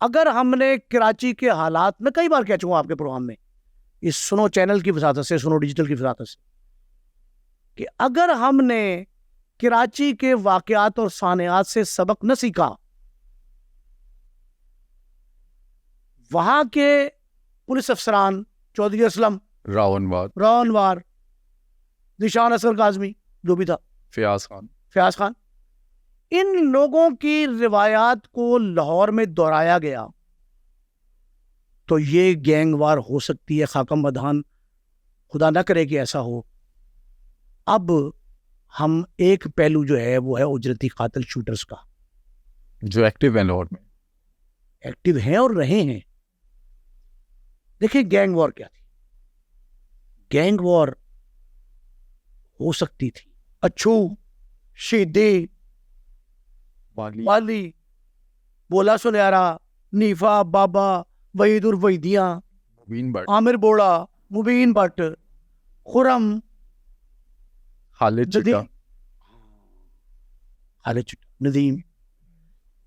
اگر ہم نے کراچی کے حالات میں کئی بار کہہ چکا ہوں آپ کے پروگرام میں اس سنو چینل کی وساطت سے, سنو ڈیجیٹل کی وساطت سے, کہ اگر ہم نے کراچی کے واقعات اور صانعات سے سبق نہ سیکھا, وہاں کے پولیس افسران چودھری اسلم, راون وار, نشان اصغر کاظمی جو بھی تھا, فیاض خان, ان لوگوں کی روایات کو لاہور میں دہرایا گیا تو یہ گینگ وار ہو سکتی ہے. خاکم بدھان, خدا نہ کرے کہ ایسا ہو. اب ہم ایک پہلو جو ہے وہ ہے اجرتی قاتل شوٹرز کا, جو ایکٹیو ہیں لاہور میں, ایکٹیو ہیں اور رہے ہیں. دیکھیں گینگ وار کیا تھی. گینگ وار ہو سکتی تھی اچھو, شیدی, والی, بولا سنیارا, نیفا, بابا, وحید الوحیدیاں, عامر بوڑا, مبین بٹ, خرم, خالد چٹا, ندیم,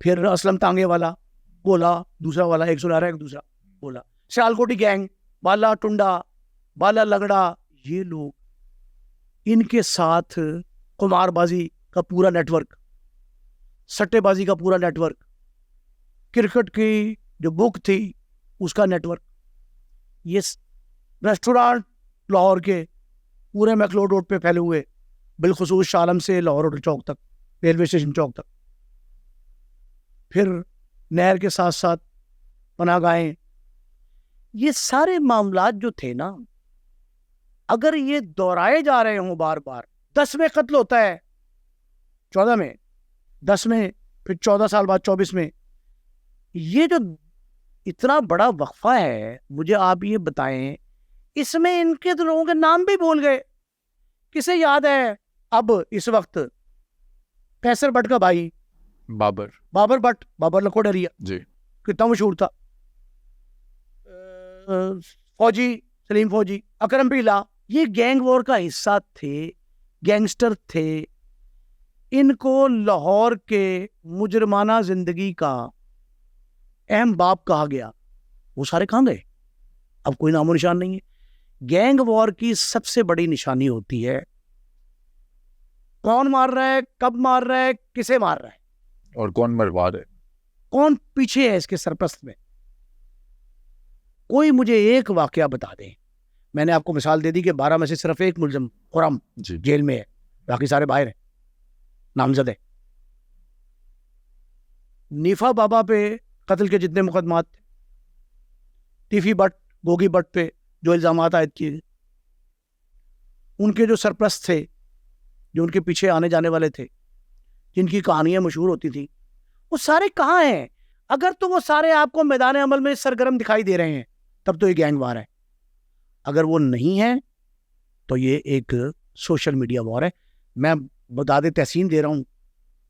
پھر اسلم تانگے والا, بولا دوسرا والا, ایک سنارا ایک دوسرا بولا, سیالکوٹی گینگ, بالا ٹنڈا, بالا لگڑا, یہ لوگ, ان کے ساتھ قمار بازی کا پورا نیٹ ورک, سٹے بازی کا پورا نیٹ ورک, کرکٹ کی جو بک تھی اس کا نیٹ ورک, یہ ریسٹورانٹ لاہور کے پورے میکلوڈ روڈ پہ پھیلے ہوئے, بالخصوص شالم سے لاہور روڈ چوک تک, ریلوے اسٹیشن چوک تک, پھر نہر کے ساتھ ساتھ پناہ گاہیں. یہ سارے معاملات جو تھے نا, اگر یہ دہرائے جا رہے ہوں بار بار, 10 میں قتل ہوتا ہے, 14 میں, 10 میں, پھر 14 سال بعد 24 میں, یہ جو اتنا بڑا وقفہ ہے, مجھے آپ یہ بتائیں اس میں ان کے تو لوگوں کے نام بھی بھول گئے. کسے یاد ہے اب اس وقت قیصر بٹ کا بھائی بابر بٹ, بابر لکھوڈریا جی, کتنا مشہور تھا, فوجی, سلیم فوجی, اکرم پیلا, یہ گینگ وار کا حصہ تھے, گینگسٹر تھے. ان کو لاہور کے مجرمانہ زندگی کا اہم باپ کہا گیا. وہ سارے کہاں گئے؟ اب کوئی نام و نشان نہیں ہے. گینگ وار کی سب سے بڑی نشانی ہوتی ہے کون مار رہا ہے, کب مار رہا ہے, کسے مار رہا ہے, اور کون مروا رہا ہے, کون پیچھے ہے اس کے سرپرست میں. کوئی مجھے ایک واقعہ بتا دیں. میں نے آپ کو مثال دے دی کہ 12 میں سے صرف ایک ملزم خرم جیل میں ہے, باقی سارے باہر ہیں, نامزد ہے. نیفا بابا پہ قتل کے جتنے مقدمات تھے, ٹیفی بٹ, گوگی بٹ پہ جو الزامات عائد کیے, ان کے جو سرپرست تھے, جو ان کے پیچھے آنے جانے والے تھے, جن کی کہانیاں مشہور ہوتی تھیں, وہ سارے کہاں ہیں؟ اگر تو وہ سارے آپ کو میدان عمل میں سرگرم دکھائی دے رہے ہیں تب تو یہ گینگ وار ہے. اگر وہ نہیں ہے تو یہ ایک سوشل میڈیا وار ہے. میں داد تحسین دے رہا ہوں,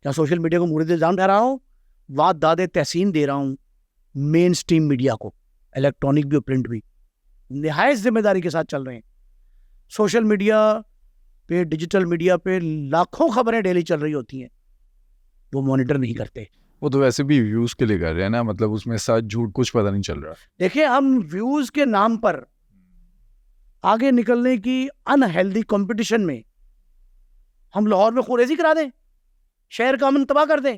کیا سوشل میڈیا کو مورد الزام ٹھہرا رہا ہوں؟ داد تحسین دے رہا ہوں مین سٹریم میڈیا کو, الیکٹرانک بھی اور پرنٹ بھی نہایت ذمہ داری کے ساتھ چل رہے ہیں. سوشل میڈیا پہ, ڈیجیٹل میڈیا پہ لاکھوں خبریں ڈیلی چل رہی ہوتی ہیں, وہ مانیٹر نہیں کرتے. وہ تو ویسے بھی ویوز کے لیے کر رہے ہیں نا, مطلب اس میں سچ جھوٹ کچھ پتہ نہیں چل رہا. دیکھیں, ہم ویوز کے نام پر آگے نکلنے کی انہیلدی کمپٹیشن میں ہم لاہور میں خوریزی کرا دیں, شہر کا امن تباہ کر دیں.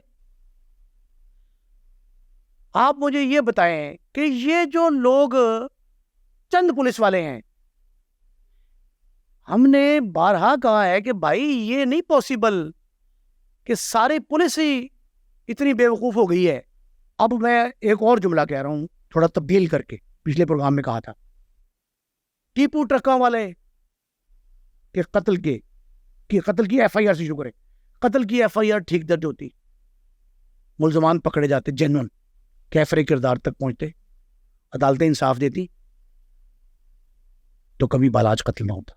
آپ مجھے یہ بتائیں کہ یہ جو لوگ چند پولیس والے ہیں, ہم نے بارہا کہا ہے کہ بھائی یہ نہیں پاسبل کہ سارے پولیس ہی اتنی بے وقوف ہو گئی ہے. اب میں ایک اور جملہ کہہ رہا ہوں تھوڑا تبدیل کر کے, پچھلے پروگرام میں کہا تھا ٹیپو ٹرکاں والے کے قتل کی ایف آئی آر سے شکر ہے, قتل کی ایف آئی آر ٹھیک درج ہوتی, ملزمان پکڑے جاتے, جینون کیفر کردار تک پہنچتے, عدالتیں انصاف دیتی, تو کبھی بالاج قتل نہ ہوتا.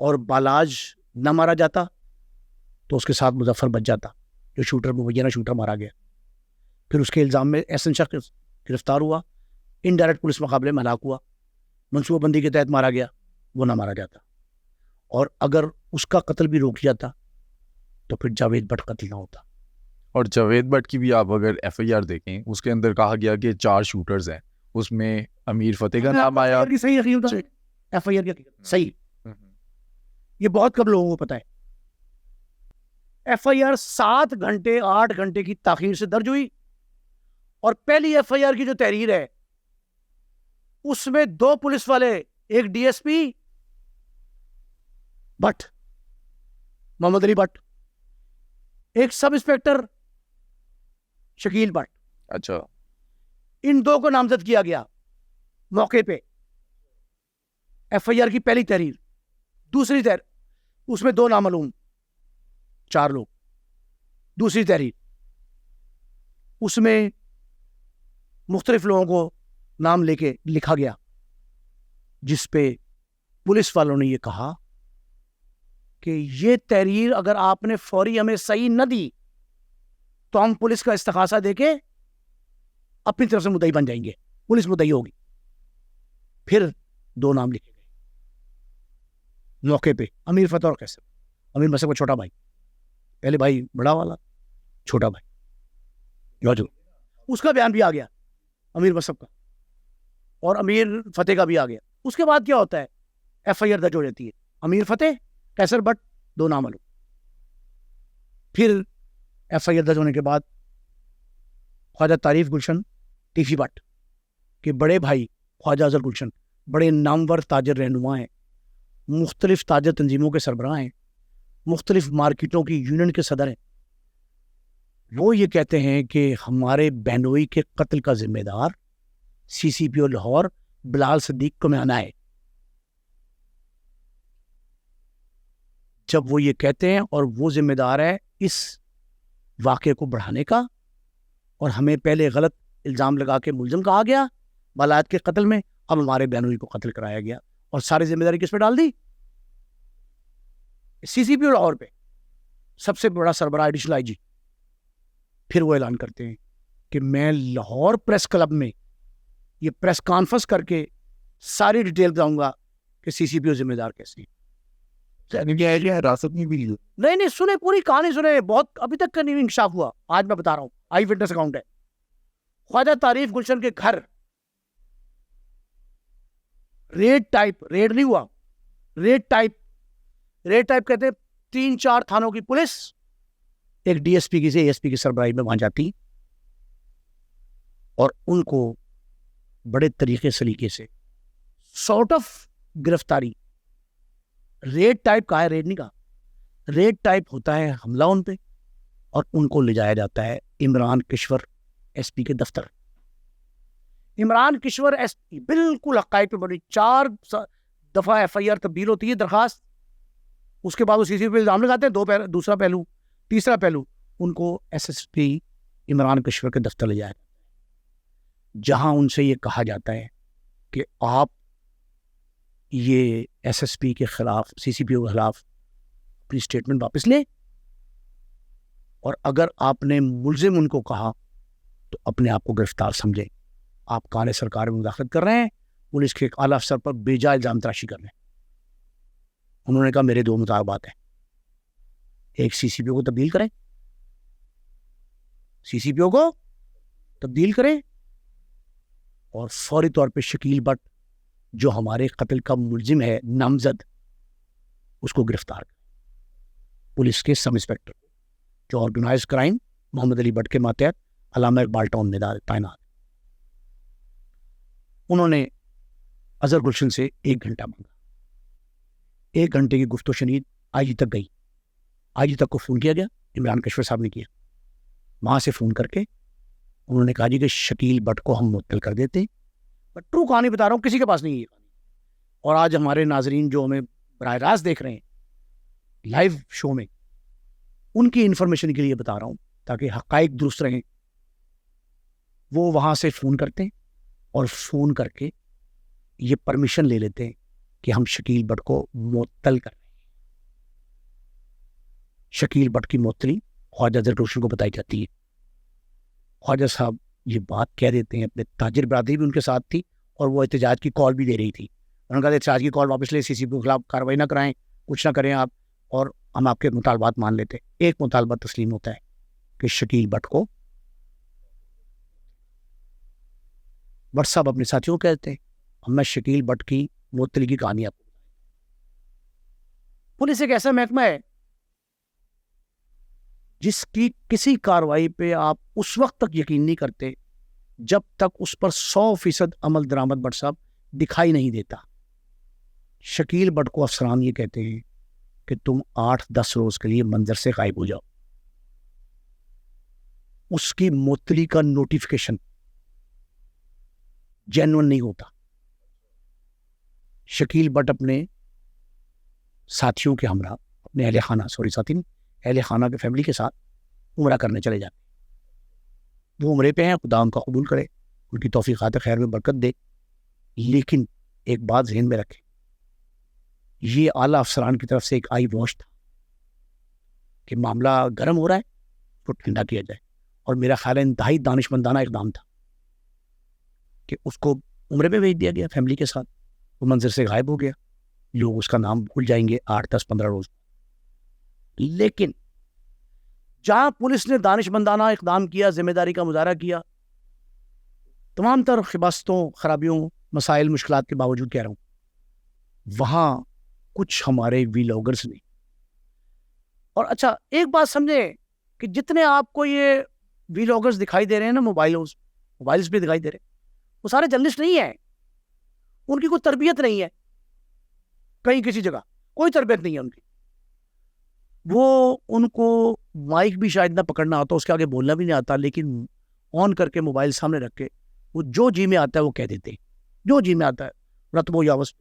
اور بالاج نہ مارا جاتا تو اس کے ساتھ مظفر بچ جاتا, جو شوٹر مبینہ شوٹر مارا گیا. پھر اس کے الزام میں احسن شخص گرفتار ہوا, انڈائریکٹ پولیس مقابلے میں ہلاک ہوا, منصوبہ بندی کے تحت مارا گیا, وہ نہ مارا جاتا. اور اگر اس کا قتل بھی روک جاتا تو پھر جاوید بٹ قتل نہ ہوتا. اور جاوید بٹ کی بھی آپ اگر ایف آئی آر دیکھیں اس کے اندر کہا گیا کہ 4 شوٹرز ہیں, اس میں امیر فتح کا نام آیا. صحیح حقیقت ہے, ایف آئی آر کی حقیقت صحیح, یہ بہت کم لوگوں کو پتا ہے. ایف آئی آر 7 گھنٹے 8 گھنٹے کی تاخیر سے درج ہوئی, اور پہلی ایف آئی آر کی جو تحریر ہے اس میں 2 پولیس والے, ایک D S P but Muhammad Ali but, ایک سب انسپیکٹر شکیل بٹ, اچھا ان 2 کو نامزد کیا گیا موقع پہ. ایف آئی آر کی پہلی تحریر. دوسری تحریر اس میں 2 نامعلوم 4 لوگ. دوسری تحریر اس میں مختلف لوگوں کو نام لے کے لکھا گیا, جس پہ پولیس والوں نے یہ کہا کہ یہ تحریر اگر آپ نے فوری ہمیں صحیح نہ دی تو ہم پولیس کا استغاثہ دے کے اپنی طرف سے مدعی بن جائیں گے, پولیس مدعی ہوگی. پھر 2 نام لکھے گئے موقع پہ, امیر فتح اور قیصر. امیر مصعب کا چھوٹا بھائی, پہلے بھائی بڑا والا, چھوٹا بھائی جو اس کا بیان بھی آ گیا امیر مصعب کا, اور امیر فتح کا بھی آ گیا. اس کے بعد کیا ہوتا ہے, ایف آئی آر درج ہو جاتی ہے, امیر فتح قیصر بٹ 2 نامعلوم. پھر ایف آئی آر درج ہونے کے بعد خواجہ تعریف گلشن ٹیفی بٹ کے بڑے بھائی خواجہ اظہر گلشن بڑے نامور تاجر رہنما ہیں, مختلف تاجر تنظیموں کے سربراہ ہیں, مختلف مارکیٹوں کی یونین کے صدر ہیں. وہ یہ کہتے ہیں کہ ہمارے بہنوئی کے قتل کا ذمہ دار سی سی پی او لاہور بلال صدیق کو میانہ ہے. جب وہ یہ کہتے ہیں اور وہ ذمہ دار ہے اس واقعے کو بڑھانے کا, اور ہمیں پہلے غلط الزام لگا کے ملزم کہا گیا بالات کے قتل میں, اب ہمارے بہنوئی کو قتل کرایا گیا, اور ساری ذمہ داری کس پہ ڈال دی, سی سی پی او لاہور پہ, سب سے بڑا سربراہ ایڈیشنل آئی جی. پھر وہ اعلان کرتے ہیں کہ میں لاہور پریس کلب میں یہ پریس کانفرنس کر کے ساری ڈیٹیل بتاؤں گا کہ سی سی پی او ذمہ دار کیسے. حراست میں بھی نہیں سنے, پوری کہانی سنے, بہت ابھی تک کا نہیں انکشاف ہوا. آج میں بتا رہا ہوں, آئی وٹنس اکاؤنٹ ہے. خواجہ تعریف گلشن کے گھر ریڈ نہیں ہوا, ریڈ ٹائپ کہتے ہیں 3-4 تھانوں کی پولیس ایک ڈی ایس پی کی سے اے ایس پی کی سربراہی میں وہاں جاتی, اور ان کو بڑے طریقے سلیقے سے سارٹ آف گرفتاری. ریڈ ٹائپ کا ہے, ریڈ نہیں کہا, ریڈ ٹائپ ہوتا ہے حملہ ان پہ, اور ان کو لے جایا جاتا ہے عمران کشور ایس پی کے دفتر. عمران کشور ایس پی بالکل حقائق پہ بڑی, 4 دفعہ ایف آئی آر تبدیل ہوتی ہے درخواست, اس کے بعد وہ سی سی پہ الزام لگاتے ہیں. دوسرا پہلو, تیسرا پہلو, ان کو ایس پی عمران کشور کے دفتر لے جایا جاتا ہے, جہاں ان سے یہ کہا جاتا ہے کہ آپ یہ ایس پی کے خلاف, سی سی پی او کے خلاف اپنی اسٹیٹمنٹ واپس لیں, اور اگر آپ نے ملزم ان کو کہا تو اپنے آپ کو گرفتار سمجھیں. آپ کانے سرکار میں مداخلت کر رہے ہیں, پولیس کے ایک اعلیٰ افسر پر بیجا الزام تراشی کر رہے ہیں. انہوں نے کہا میرے 2 مطالبات ہیں, ایک سی سی پی او کو تبدیل کریں, سی سی پی او کو تبدیل کریں, اور فوری طور پہ شکیل بٹ جو ہمارے قتل کا ملزم ہے نامزد, اس کو گرفتار کریں. پولیس کے سب انسپیکٹر جو آرگنائز کرائم محمد علی بٹ کے ماتحت علامہ اقبال ٹاؤن میں تعینات. انہوں نے اظہر گلشن سے 1 گھنٹہ مانگا. 1 گھنٹے کی گفت و شنید آئی جی تک گئی. آئی جی تک کو فون کیا گیا, عمران کشور صاحب نے کیا. وہاں سے فون کر کے انہوں نے کہا جی کہ شکیل بٹ کو ہم معطل کر دیتے ہیں. بٹ ٹرو کہانی بتا رہا ہوں, کسی کے پاس نہیں ہے یہ کہانی. اور آج ہمارے ناظرین جو ہمیں براہ راست دیکھ رہے ہیں لائیو شو میں, ان کی انفارمیشن کے لیے بتا رہا ہوں تاکہ حقائق درست رہیں. وہ وہاں سے فون کرتے ہیں, اور فون کر کے یہ پرمیشن لے لیتے ہیں کہ ہم شکیل بٹ کو معطل کر رہے ہیں. شکیل بٹ کی معطلی خواجہ اظہر گلشن کو بتائی جاتی ہے. خواجہ صاحب یہ بات کہہ دیتے ہیں, اپنے تاجر برادری بھی ان کے ساتھ تھی, اور وہ احتجاج کی کال بھی دے رہی تھی. انہوں نے کہا احتجاج کی کال واپس لے, سی سی پی کے خلاف کارروائی نہ کرائیں, کچھ نہ کریں آپ, اور ہم آپ کے مطالبات مان لیتے. ایک مطالبہ تسلیم ہوتا ہے کہ شکیل بٹ کو بٹ صاحب اپنے ساتھیوں کو کہتے ہیں اب میں شکیل بٹ کی معطلی کی کہانی آپ کو. پولیس ایک ایسا محکمہ ہے جس کی کسی کاروائی پہ آپ اس وقت تک یقین نہیں کرتے جب تک اس پر 100% عمل درآمد بٹ صاحب دکھائی نہیں دیتا. شکیل بٹ کو افسران یہ کہتے ہیں کہ تم 8-10 روز کے لیے منظر سے غائب ہو جاؤ. اس کی معطلی کا نوٹیفیکیشن جینون نہیں ہوتا. شکیل بٹ اپنے ساتھیوں کے ہمراہ اپنے اہل خانہ کے فیملی کے ساتھ عمرہ کرنے چلے جاتے. وہ عمرے پہ ہیں, خدا ان کا قبول کرے, ان کی توفیقات خیر میں برکت دے. لیکن ایک بات ذہن میں رکھیں, یہ اعلیٰ افسران کی طرف سے ایک آئی واش تھا کہ معاملہ گرم ہو رہا ہے تو ٹھنڈا کیا جائے. اور میرا خیال ہے انتہائی دانشمندانہ اقدام تھا کہ اس کو عمرے پہ بھیج دیا گیا فیملی کے ساتھ. وہ منظر سے غائب ہو گیا, لوگ اس کا نام بھول جائیں گے 8-10-15 روز. لیکن جہاں پولیس نے دانشمندانہ اقدام کیا, ذمہ داری کا مظاہرہ کیا, تمام تر خباستوں, خرابیوں, مسائل, مشکلات کے باوجود کہہ رہا ہوں, وہاں کچھ ہمارے ویلاگرز نے. اور اچھا ایک بات سمجھیں کہ جتنے آپ کو یہ ویلاگرز دکھائی دے رہے ہیں نا موبائلز پہ دکھائی دے رہے ہیں, وہ سارے جرنلسٹ نہیں ہیں. ان کی کوئی تربیت نہیں ہے, کہیں کسی جگہ کوئی تربیت نہیں ہے ان کی. وہ ان کو مائک بھی شاید نہ پکڑنا آتا, اس کے آگے بولنا بھی نہیں آتا, لیکن آن کر کے موبائل سامنے رکھ کے وہ جو جی میں آتا ہے وہ کہہ دیتے ہیں, جو جی میں آتا ہے رتب و یاوس.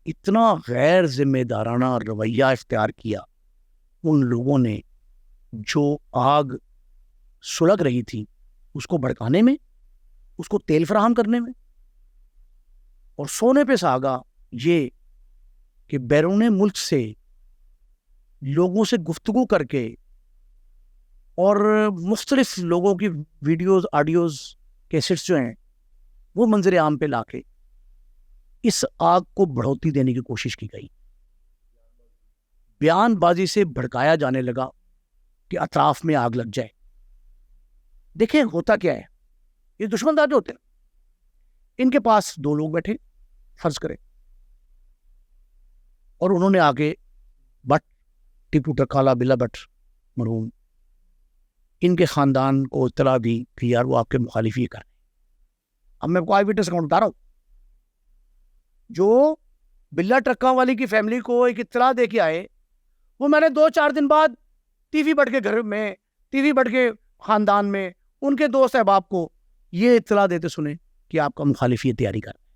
اتنا غیر ذمہ دارانہ رویہ اختیار کیا ان لوگوں نے جو آگ سلگ رہی تھی اس کو بھڑکانے میں, اس کو تیل فراہم کرنے میں. اور سونے پہ سہاگا یہ کہ بیرون ملک سے لوگوں سے گفتگو کر کے اور مختلف لوگوں کی ویڈیوز, آڈیوز, کیسٹس جو ہیں وہ منظر عام پہ لا کے اس آگ کو بڑھوتی دینے کی کوشش کی گئی. بیان بازی سے بھڑکایا جانے لگا کہ اطراف میں آگ لگ جائے. دیکھیں ہوتا کیا ہے, یہ دشمن دار جو ہوتے ہیں ان کے پاس 2 لوگ بیٹھے فرض کریں, اور انہوں نے آگے بٹ ٹیپو ٹکالا بلا بٹ مرحوم ان کے خاندان کو اطلاع دی کہ یار وہ آپ کے مخالف یہ کر رہے ہیں. اب میں کو آئی وٹنس اکاؤنٹ بتا رہا ہوں. جو بلا ٹرکا والی کی فیملی کو ایک اطلاع دے کے آئے, وہ میں نے 2-4 دن بعد ٹی وی بٹ کے گھر میں, ٹی وی بٹ کے خاندان میں ان کے دوست احباب کو یہ اطلاع دیتے سنے کہ آپ کا مخالف یہ تیاری کر رہے ہیں.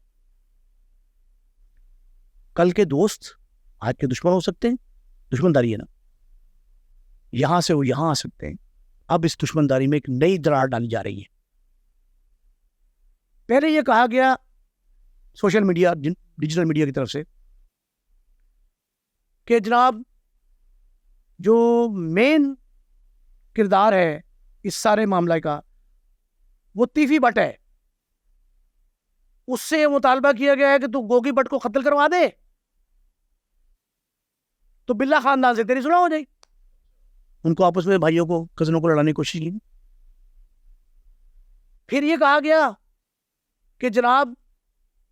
کل کے دوست آج کے دشمن ہو سکتے ہیں, دشمنداری ہے نا, یہاں سے وہ یہاں آ سکتے ہیں. اب اس دشمنداری میں ایک نئی دراڑ ڈالی جا رہی ہے. پہلے یہ کہا گیا سوشل میڈیا, ڈیجیٹل میڈیا کی طرف سے کہ جناب جو مین کردار ہے اس سارے معاملہ کا وہ تیفی بٹ ہے. اس سے یہ مطالبہ کیا گیا ہے کہ تو گوگی بٹ کو قتل کروا دے تو بلا خاندان سے تیری سلح ہو جائے. ان کو آپس میں بھائیوں کو, کزنوں کو لڑانے کی کوشش کی. پھر یہ کہا گیا کہ جناب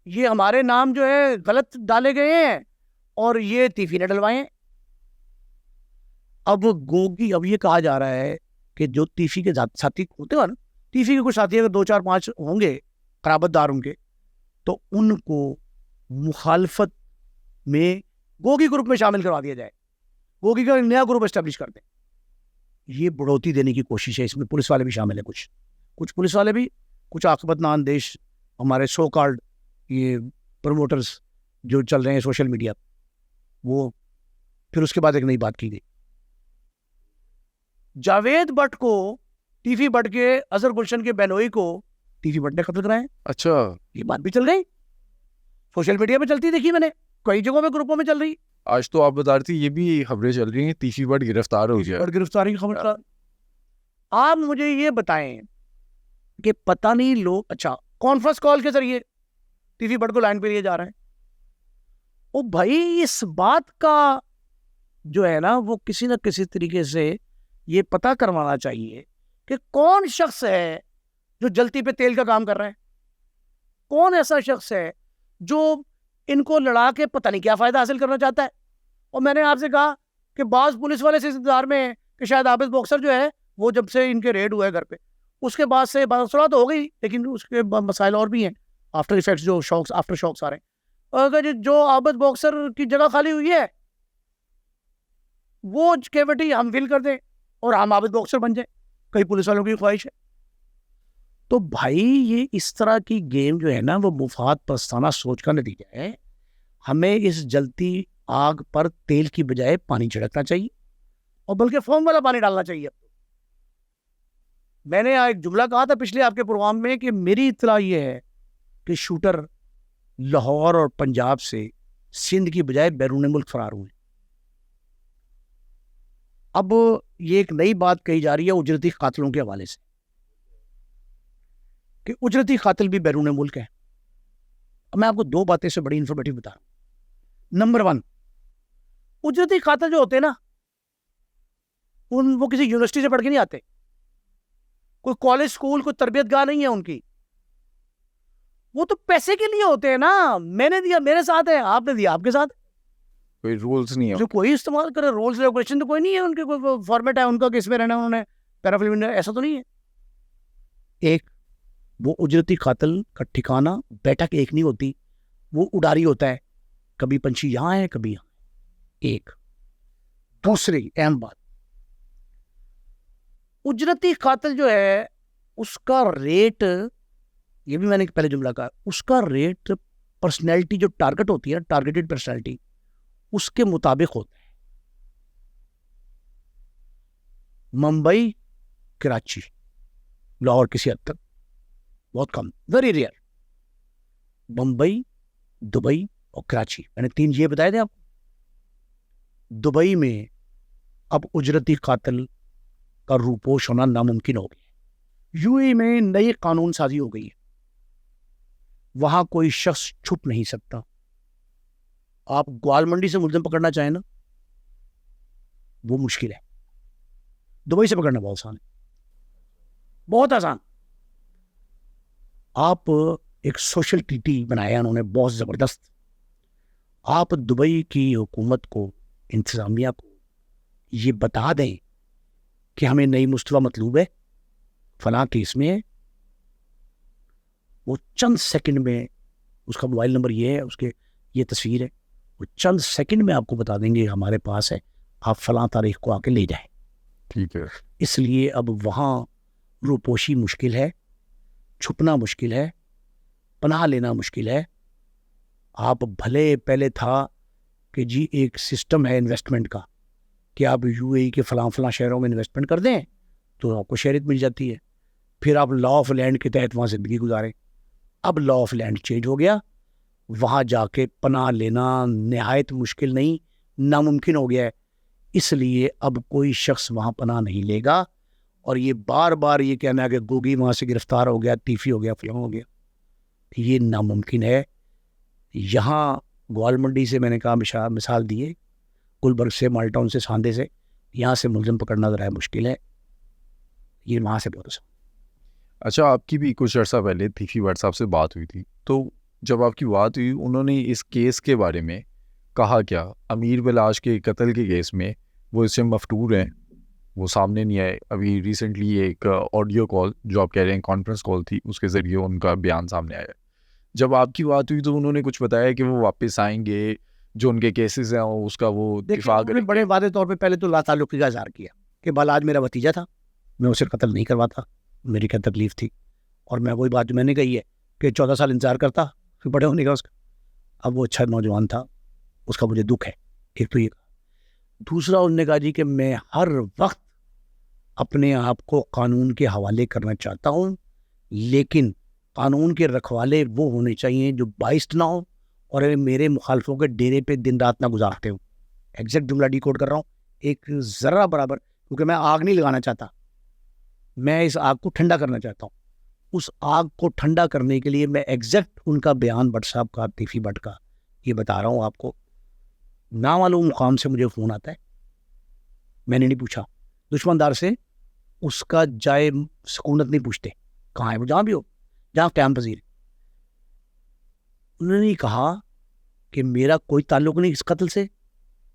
یہ ہمارے نام جو ہے غلط ڈالے گئے ہیں اور یہ تیفی نے ڈلوائے ہیں. اب گوگی, اب یہ کہا جا رہا ہے کہ جو تیفی کے ساتھی ہوتے ہیں نا, تیفی کے کچھ ساتھی اگر 2-4-5 ہوں گے قرابت دار ان کے, تو ان کو مخالفت میں گوگی گروپ میں شامل کروا دیا جائے, گوگی کا نیا گروپ اسٹیبلش کر دیں. یہ بڑھوتی دینے کی کوشش ہے. اس میں پولیس والے بھی شامل ہیں, کچھ پولیس والے بھی, کچھ عاقبت نان دیش ہمارے سو کارڈ یہ پروموٹرز جو چل رہے ہیں سوشل میڈیا, وہ. پھر اس کے بعد ایک نئی بات کی گئی, جاوید بٹ کو, ٹیفی بٹ کے اظہر گلشن کے بہنوئی کو ٹیفی بٹ نے قتل کرایا. اچھا, یہ بات بھی چل گئی, سوشل میڈیا پہ چلتی دیکھی میں نے, کئی جگہوں میں گروپوں میں چل رہی. آج تو آپ بتا رہی تھی یہ بھی خبریں چل رہی ہیں تیفی بٹ گرفتار ہو گیا. گرفتاری کی خبر. آپ مجھے یہ بتائیں کہ پتہ نہیں لوگ, اچھا کانفرنس کال کے ذریعے ٹیفی بٹ کو لائن پہ لیے جا رہے ہیں. او بھائی, اس بات کا جو ہے نا وہ کسی نہ کسی طریقے سے یہ پتہ کروانا چاہیے کہ کون شخص ہے جو جلتی پہ تیل کا کام کر رہا ہے، کون ایسا شخص ہے جو ان کو لڑا کے پتہ نہیں کیا فائدہ حاصل کرنا چاہتا ہے. اور میں نے آپ سے کہا کہ بعض پولیس والے سے انتظار میں ہیں کہ شاید عابد باکسر جو ہے وہ جب سے ان کے ریڈ ہوا ہے گھر پہ اس کے بعد سے صلاح تو ہو گئی، لیکن اس کے مسائل اور بھی ہیں، آفٹر ایفیکٹس جو شوکس آفٹر شوکس آ رہے ہیں. اور اگر جو عابد باکسر کی جگہ خالی ہوئی ہے وہ کیوٹی ہم فل کر دیں اور ہم عابد باکسر بن جائیں، کئی پولیس والوں کی خواہش ہے. تو بھائی یہ اس طرح کی گیم جو ہے نا وہ مفاد پرستانہ سوچ کا نتیجہ ہے. ہمیں اس جلتی آگ پر تیل کی بجائے پانی چھڑکنا چاہیے اور بلکہ فوم والا پانی ڈالنا چاہیے. میں نے ایک جملہ کہا تھا پچھلے آپ کے پروگرام میں کہ میری اطلاع یہ ہے کہ شوٹر لاہور اور پنجاب سے سندھ کی بجائے بیرون ملک فرار ہوئے. اب یہ ایک نئی بات کہی جا رہی ہے اجرتی قاتلوں کے حوالے سے کہ اجرتی قاتل بھی بیرون ملک ہے. اب میں آپ کو دو باتیں سے بڑی انفارمیٹیو بتا رہا ہوں. نمبر 1، اجرتی قاتل جو ہوتے ہیں نا وہ کسی یونیورسٹی سے پڑھ کے نہیں آتے، کوئی کالج اسکول کوئی تربیت گاہ نہیں ہے ان کی، وہ تو پیسے کے لیے ہوتے ہیں نا. میں نے دیا میرے ساتھ ہے، آپ نے دیا آپ کے ساتھ، کوئی رولز نہیں ہے جو کوئی استعمال کرے. رولز ریگولیشن تو کوئی نہیں ہے ان کے، کوئی فارمیٹ ہے ان کا کہ اس میں رہنا انہوں نے پیرافلم، ایسا تو نہیں ہے. ایک وہ اجرتی قاتل کا ٹھکانہ بیٹھک ایک نہیں ہوتی، وہ اڈاری ہوتا ہے، کبھی پنچھی یہاں ہے کبھی یہاں. ایک دوسری اہم بات، اجرتی قاتل جو ہے اس کا ریٹ، یہ بھی میں نے پہلے جملہ کہا، اس کا ریٹ پرسنالٹی جو ٹارگٹ ہوتی ہے، ٹارگیٹڈ پرسنالٹی، اس کے مطابق ہوتا ہے. ممبئی، کراچی، لاہور کسی حد تک، بہت کم، ویری ریئر. ممبئی، دبئی اور کراچی، میں نے 3 یہ بتائے تھے آپ. دبئی میں اب اجرتی قاتل کا روپوش ہونا ناممکن ہو گیا. یو اے میں نئی قانون سازی ہو گئی ہے، وہاں کوئی شخص چھپ نہیں سکتا. آپ گوال منڈی سے ملزم پکڑنا چاہیں نا وہ مشکل ہے، دبئی سے پکڑنا بہت آسان ہے، بہت آسان. آپ ایک سوشل ٹی ٹی بنایا انہوں نے بہت زبردست. آپ دبئی کی حکومت کو، انتظامیہ کو یہ بتا دیں کہ ہمیں نئی مصطفیٰ مطلوب ہے فلاں کیس میں، وہ چند سیکنڈ میں، اس کا موبائل نمبر یہ ہے، اس کے یہ تصویر ہے، وہ چند سیکنڈ میں آپ کو بتا دیں گے ہمارے پاس ہے، آپ فلاں تاریخ کو آ کے لے جائیں. ٹھیک ہے. اس لیے اب وہاں روپوشی مشکل ہے، چھپنا مشکل ہے، پناہ لینا مشکل ہے. آپ بھلے پہلے تھا کہ جی ایک سسٹم ہے انویسٹمنٹ کا کہ آپ یو اے ای کے فلاں فلاں شہروں میں انویسٹمنٹ کر دیں تو آپ کو شہریت مل جاتی ہے، پھر آپ لا آف لینڈ کے تحت وہاں زندگی گزاریں. اب لا آف لینڈ چینج ہو گیا، وہاں جا کے پناہ لینا نہایت مشکل نہیں، ناممکن ہو گیا ہے. اس لیے اب کوئی شخص وہاں پناہ نہیں لے گا. اور یہ بار بار یہ کہنا ہے کہ گوگی وہاں سے گرفتار ہو گیا، تیفی ہو گیا، فلاں ہو گیا، یہ ناممکن ہے. یہاں گوال منڈی سے میں نے کہا مثال دیے، گلبرگ سے، مال ٹاؤن سے، ساندے سے، یہاں سے ملزم پکڑنا ذرا مشکل ہے، یہ وہاں سے بہت آسان. اچھا، آپ کی بھی کچھ عرصہ پہلے تیفی بٹ صاحب سے بات ہوئی تھی، تو جب آپ کی بات ہوئی انہوں نے اس کیس کے بارے میں کہا کیا؟ امیر بلاش کے قتل کے کیس میں وہ اس سے مفتور ہیں، وہ سامنے نہیں آئے. ابھی ریسنٹلی ایک آڈیو کال جو آپ کہہ رہے ہیں کانفرنس کال تھی، اس کے ذریعے ان کا بیان سامنے آیا. جب آپ کی بات ہوئی تو انہوں نے کچھ بتایا کہ وہ واپس آئیں گے، جو ان کے کیسز ہیں اس کا وہ دفاع کریں گے. بڑے واضح طور پہ پہلے تو لا تعلقی کا اظہار کیا کہ بالاج میرا بھتیجا تھا، میں اسے قتل نہیں کرواتا، میری کیا تکلیف تھی. اور میں وہی بات جو میں نے کہی ہے کہ 14 سال انتظار کرتا پھر بڑے ہونے کا اس کا. اب وہ اچھا نوجوان تھا، اس کا مجھے دکھ ہے. ایک تو یہ کہا. دوسرا انہوں نے کہا جی کہ میں ہر وقت اپنے آپ کو قانون کے حوالے کرنا چاہتا ہوں، لیکن قانون کے رکھوالے وہ ہونے چاہیے جو باعث نہ ہو اور میرے مخالفوں کے ڈیرے پہ دن رات نہ گزارتے ہوں. ایگزیکٹ جملہ ڈی کوڈ کر رہا ہوں، ایک ذرہ برابر، کیونکہ میں آگ نہیں لگانا چاہتا، میں اس آگ کو ٹھنڈا کرنا چاہتا ہوں. اس آگ کو ٹھنڈا کرنے کے لیے میں ایگزیکٹ ان کا بیان بٹ صاحب کا، تیفی بٹ کا یہ بتا رہا ہوں آپ کو. نامعلوم مقام سے مجھے فون آتا ہے، میں نے نہیں پوچھا، دشمندار سے اس کا جائے سکونت نہیں پوچھتے، کہاں ہے وہ، جہاں بھی ہو، جہاں قیام پذیر. انہوں نے کہا کہ میرا کوئی تعلق نہیں اس قتل سے،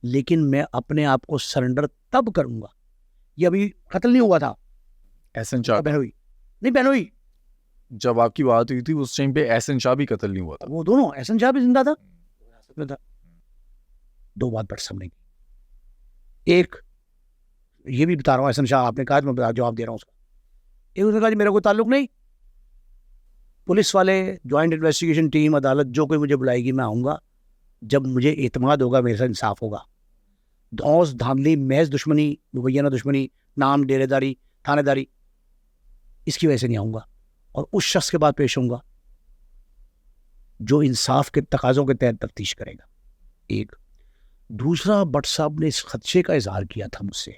لیکن میں اپنے آپ کو سرنڈر تب کروں گا. یہ ابھی قتل نہیں ہوا تھا، احسن شاہ بہنوئی نہیں، بہنوئی جب آپ کی بات ہوئی تھی اس ٹائم پہ احسن شاہ بھی قتل نہیں ہوا تھا. وہ دونوں، احسن شاہ بھی زندہ تھا. دو بات بٹ سامنے کی، ایک یہ بھی بتا رہا ہوں، احسن شاہ آپ نے کہا، میں جواب دے رہا ہوں اس کا. ایک اس نے کہا جی میرا کوئی تعلق نہیں، پولیس والے، جوائنٹ انویسٹیگیشن ٹیم، عدالت، جو کوئی مجھے بلائے گی میں آؤں گا جب مجھے اعتماد ہوگا، میرے ساتھ انصاف ہوگا. دھونس دھاندلی، محض دشمنی، مبینہ دشمنی، نام، ڈیرے داری، تھانے داری، اس کی وجہ سے نہیں آؤں گا، اور اس شخص کے بعد پیش ہوں گا جو انصاف کے تقاضوں کے تحت تفتیش کرے گا. ایک دوسرا، بٹ صاحب نے اس خدشے کا اظہار کیا تھا مجھ سے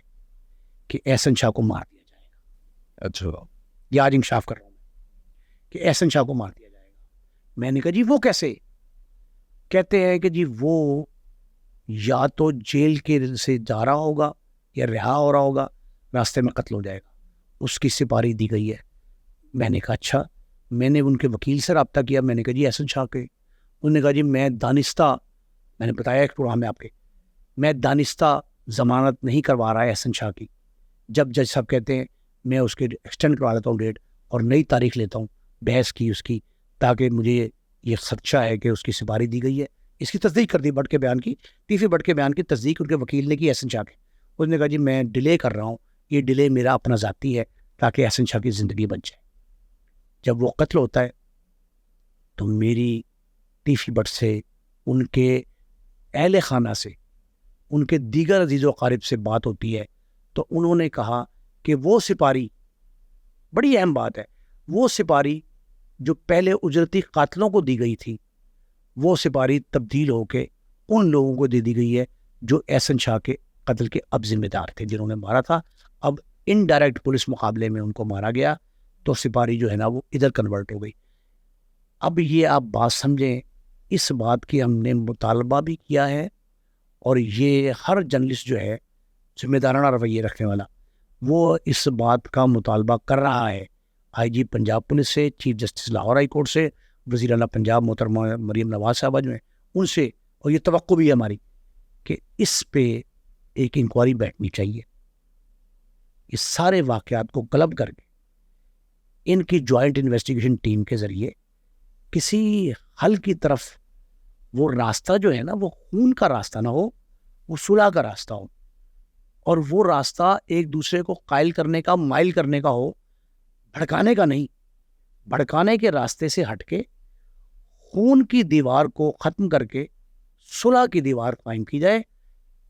کہ احسن شاہ کو مار دیا جائے گا. اچھا، یہ آج انکشاف کر رہا ہوں کہ احسن شاہ کو مار دیا جائے گا. میں نے کہا جی وہ کیسے؟ کہتے ہیں کہ جی وہ یا تو جیل کے سے جا رہا ہوگا یا رہا ہو رہا ہوگا، راستے میں قتل ہو جائے گا، اس کی سپاری دی گئی ہے. میں نے کہا اچھا. میں نے ان کے وکیل سے رابطہ کیا، میں نے کہا جی احسن شاہ کے. انہوں نے کہا جی میں دانستہ، میں نے بتایا ایک پروگرام میں آپ کے، میں دانستہ ضمانت نہیں کروا رہا ہے احسن شاہ کی. جب جج صاحب کہتے ہیں میں اس کے ایکسٹینڈ کروا لیتا ہوں ڈیٹ، اور نئی تاریخ لیتا ہوں بحث کی اس کی، تاکہ مجھے یہ خدشہ ہے کہ اس کی سپاری دی گئی ہے. اس کی تصدیق کر دی بٹ کے بیان کی، تیسری بٹ کے بیان کی تصدیق ان کے وکیل نے کی احسن شاہ کے. اس نے کہا جی میں ڈیلے کر رہا ہوں، یہ ڈیلے میرا اپنا ذاتی ہے تاکہ احسن شاہ کی زندگی بچ جائے. جب وہ قتل ہوتا ہے تو میری تیفی بٹ سے، ان کے اہل خانہ سے، ان کے دیگر عزیز و اقارب سے بات ہوتی ہے، تو انہوں نے کہا کہ وہ سپاری، بڑی اہم بات ہے، وہ سپاری جو پہلے اجرتی قاتلوں کو دی گئی تھی، وہ سپاری تبدیل ہو کے ان لوگوں کو دے دی گئی ہے جو احسن شاہ کے قتل کے اب ذمہ دار تھے، جنہوں نے مارا تھا. اب انڈائریکٹ پولیس مقابلے میں ان کو مارا گیا، تو سپاری جو ہے نا وہ ادھر کنورٹ ہو گئی. اب یہ آپ بات سمجھیں، اس بات کی ہم نے مطالبہ بھی کیا ہے، اور یہ ہر جرنلسٹ جو ہے ذمہ دارانہ رویے رکھنے والا، وہ اس بات کا مطالبہ کر رہا ہے آئی جی پنجاب پولیس سے، chief justice Lahore high court سے، وزیر اعلیٰ پنجاب محترمہ مریم نواز صاحبہ جو ہیں ان سے، اور یہ توقع بھی ہے ہماری کہ اس پہ ایک انکوائری بیٹھنی چاہیے. اس سارے واقعات کو کلب کر کے ان کی جوائنٹ انویسٹیگیشن ٹیم کے ذریعے کسی حل کی طرف، وہ راستہ جو ہے نا وہ خون کا راستہ نہ ہو، وہ صلح کا راستہ ہو، اور وہ راستہ ایک دوسرے کو قائل کرنے کا، مائل کرنے کا ہو، بھڑکانے کا نہیں. بھڑکانے کے راستے سے ہٹ کے خون کی دیوار کو ختم کر کے صلح کی دیوار قائم کی جائے،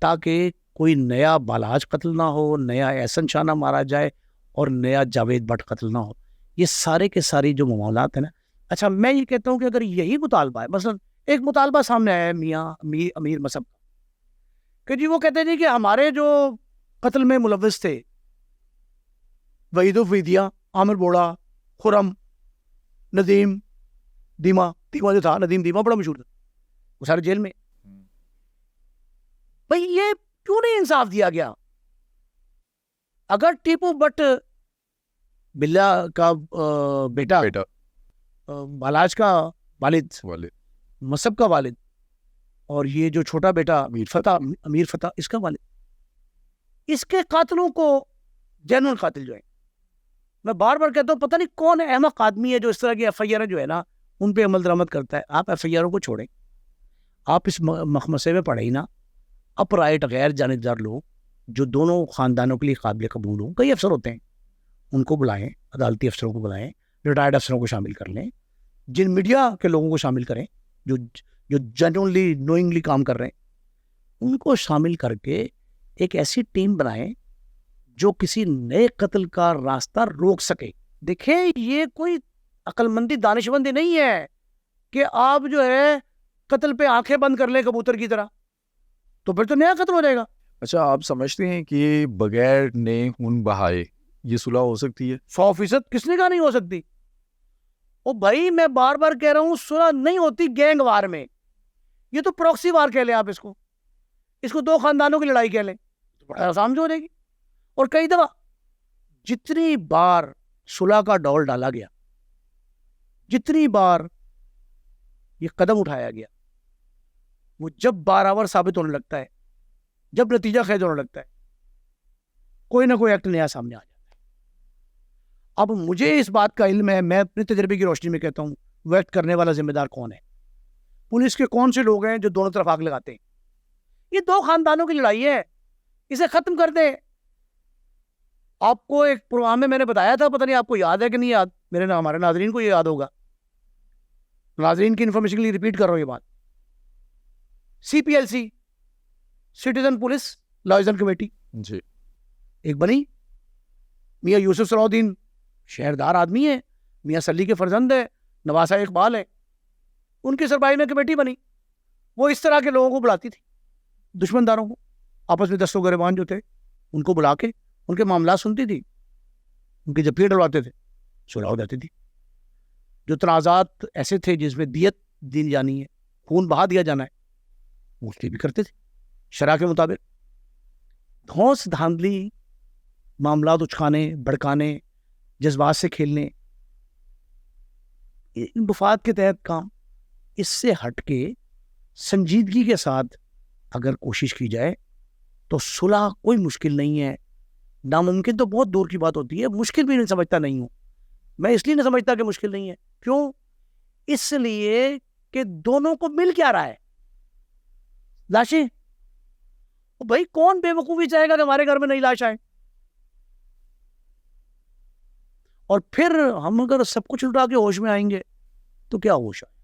تاکہ کوئی نیا بالاج قتل نہ ہو، نیا احسن شاہ نہ مارا جائے، اور نیا جاوید بٹ قتل نہ ہو. یہ سارے کے ساری جو معاملات ہیں نا. اچھا میں یہ کہتا ہوں کہ اگر یہی مطالبہ ہے، مثلا ایک مطالبہ سامنے آیا ہے میاں امیر مصب کہ جی وہ کہتے ہیں جی کہ ہمارے جو قتل میں ملوث تھے، وحید الفیدیہ، عامر بوڑا، خرم، ندیم دیما جو تھا، ندیم دیما بڑا مشہور تھا، وہ سارے جیل میں. بھئی یہ کیوں نہیں انصاف دیا گیا؟ اگر ٹیپو بٹ بلا کا بیٹا، بالاج کا والد، مصب کا والد، اور یہ جو چھوٹا بیٹا امیر فتح اس کا والد، اس کے قاتلوں کو جینون قاتل جو ہیں، میں بار بار کہتا ہوں پتہ نہیں کون احمق آدمی ہے جو اس طرح کی ایف آئی آر جو ہے نا ان پہ عمل درآمد کرتا ہے. آپ ایف آئی آروں کو چھوڑیں، آپ اس مخمسے میں پڑے ہی نا. اپرائٹ غیر جانبدار لوگ جو دونوں خاندانوں کے لیے قابل قبول ہوں، کئی افسر ہوتے ہیں، ان کو بلائیں، عدالتی افسروں کو بلائیں، ریٹائرڈ افسروں کو شامل کر لیں، جن میڈیا کے لوگوں کو شامل کریں جو جینوئنلی نوئنگلی کام کر رہے ہیں، ان کو شامل کر کے ایک ایسی ٹیم بنائیں جو کسی نئے قتل کا راستہ روک سکے. دیکھیں یہ کوئی عقل مندی، دانش مندی نہیں ہے کہ آپ جو ہے قتل پہ آنکھیں بند کر لیں کبوتر کی طرح، تو پھر تو نیا قتل ہو جائے گا. اچھا آپ سمجھتے ہیں کہ بغیر نئے خون بہائے یہ صلح ہو سکتی ہے؟ 100% کس نے کہا نہیں ہو سکتی؟ او بھائی میں بار بار کہہ رہا ہوں صلح نہیں ہوتی گینگ وار میں، یہ تو پروکسی وار کہہ لیں آپ، اس کو دو خاندانوں کی لڑائی کہہ لیں تو بڑا آسان جو ہو جائے گی. اور کئی دفعہ جتنی بار صلح کا ڈول ڈالا گیا، جتنی بار یہ قدم اٹھایا گیا، وہ جب بارآور ثابت ہونے لگتا ہے، جب نتیجہ خیز ہونے لگتا ہے، کوئی نہ کوئی ایکٹ نیا سامنے آ جاتا ہے۔ اب مجھے اس بات کا علم ہے، میں اپنے تجربے کی روشنی میں کہتا ہوں وہ ایکٹ کرنے والا ذمہ دار کون ہے، پولیس کے کون سے لوگ ہیں جو دونوں طرف آگ لگاتے ہیں۔ یہ دو خاندانوں کی لڑائی ہے، اسے ختم کر دیں۔ آپ کو ایک پروگرام میں نے بتایا تھا، پتہ نہیں آپ کو یاد ہے کہ نہیں یاد، ہمارے ناظرین کو یہ یاد ہوگا، ناظرین کی انفارمیشن کے لیے ریپیٹ کر رہا ہوں یہ بات۔ CPLC citizen police liaison committee جی ایک بنی، میاں یوسف صلاح الدین شہردار آدمی ہے، میاں سلی کے فرزند ہے، نواسہ اقبال ہے، ان کی سربراہی میں کمیٹی بنی۔ وہ اس طرح کے لوگوں کو بلاتی تھی، دشمنداروں کو، آپس میں دست و گریبان جو تھے ان کو بلا کے ان کے معاملات سنتی تھی، ان کی جب ڈلواتے تھے، صلح ہو جاتی تھی۔ جو تنازعات ایسے تھے جس میں دیت دی جانی ہے، خون بہا دیا جانا ہے، وہ اس لیے بھی کرتے تھے شرع کے مطابق۔ دھونس دھاندلی، معاملات اچکانے، بھڑکانے، جذبات سے کھیلنے، مفاد کے تحت کام، اس سے ہٹ کے سنجیدگی کے ساتھ اگر کوشش کی جائے تو صلح کوئی مشکل نہیں ہے۔ ناممکن تو بہت دور کی بات ہوتی ہے، مشکل بھی نہیں سمجھتا نہیں ہوں میں، اس لیے نہیں سمجھتا کہ مشکل نہیں ہے۔ کیوں؟ اس لیے کہ دونوں کو مل کیا رہا ہے، لاشیں۔ بھائی کون بے وقوفی چاہے گا کہ ہمارے گھر میں نئی لاش آئے؟ اور پھر ہم اگر سب کچھ لٹا کے ہوش میں آئیں گے تو کیا ہوش آئے؟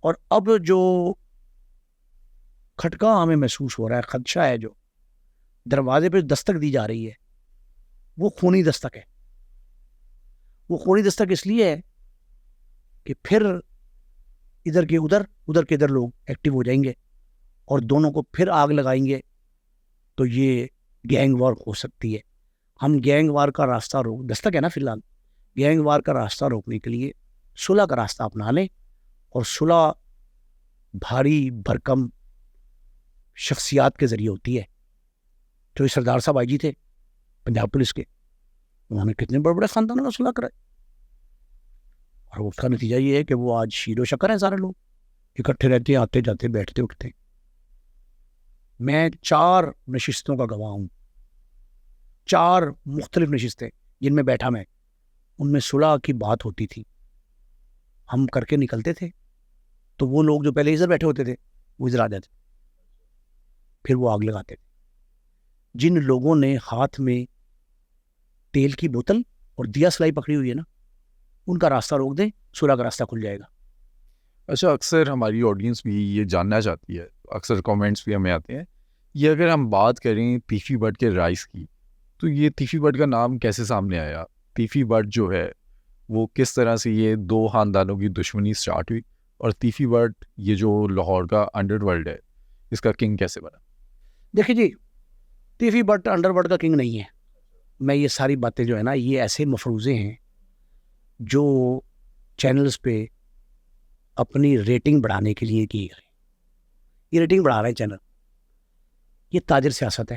اور اب جو کھٹکا ہمیں محسوس ہو رہا ہے، خدشہ ہے جو دروازے پہ دستک دی جا رہی ہے، وہ خونی دستک ہے۔ وہ خونی دستک اس لیے ہے کہ پھر ادھر کے ادھر، ادھر کے ادھر لوگ ایکٹیو ہو جائیں گے اور دونوں کو پھر آگ لگائیں گے، تو یہ گینگ وار ہو سکتی ہے۔ ہم گینگ وار کا راستہ دستک ہے نا فی الحال، گینگ وار کا راستہ روکنے کے لیے صلح کا راستہ اپنا لیں، اور صلح بھاری بھرکم شخصیات کے ذریعے ہوتی ہے۔ جو سردار صاحب آئی جی تھے پنجاب پولیس کے، انہوں نے کتنے بڑے بڑے خاندانوں کا صلح کرائے، اور اس کا نتیجہ یہ ہے کہ وہ آج شیر و شکر ہیں، سارے لوگ اکٹھے رہتے ہیں، آتے جاتے، بیٹھتے اٹھتے۔ میں 4 نشستوں کا گواہ ہوں، 4 مختلف نشستیں جن میں بیٹھا میں، ان میں صلح کی بات ہوتی تھی، ہم کر کے نکلتے تھے، تو وہ لوگ جو پہلے ادھر بیٹھے ہوتے تھے وہ ادھر آ جاتے، پھر وہ آگ لگاتے تھے۔ جن لوگوں نے ہاتھ میں تیل کی بوتل اور دیا سلائی پکڑی ہوئی ہے نا، ان کا راستہ روک دیں، صلح کا راستہ کھل جائے گا۔ اچھا، اکثر ہماری آڈینس بھی یہ جاننا چاہتی ہے، اکثر کامنٹس بھی ہمیں آتے ہیں، یہ اگر ہم بات کریں تیفی بٹ کے رائز کی، تو یہ تیفی بٹ کا نام کیسے سامنے آیا؟ تیفی بٹ جو ہے وہ کس طرح سے یہ 2 خاندانوں کی دشمنی سٹارٹ ہوئی، اور تیفی بٹ یہ جو لاہور کا انڈر ورلڈ ہے اس کا کنگ کیسے بنا؟ دیکھیں جی، تیفی بٹ انڈر ورلڈ کا کنگ نہیں ہے۔ میں یہ ساری باتیں جو ہے نا، یہ ایسے مفروضے ہیں جو چینلز پہ اپنی ریٹنگ بڑھانے کے لیے کی گئی۔ یہ ریٹنگ بڑھا رہے ہیں چینل، یہ تاجر سیاست ہے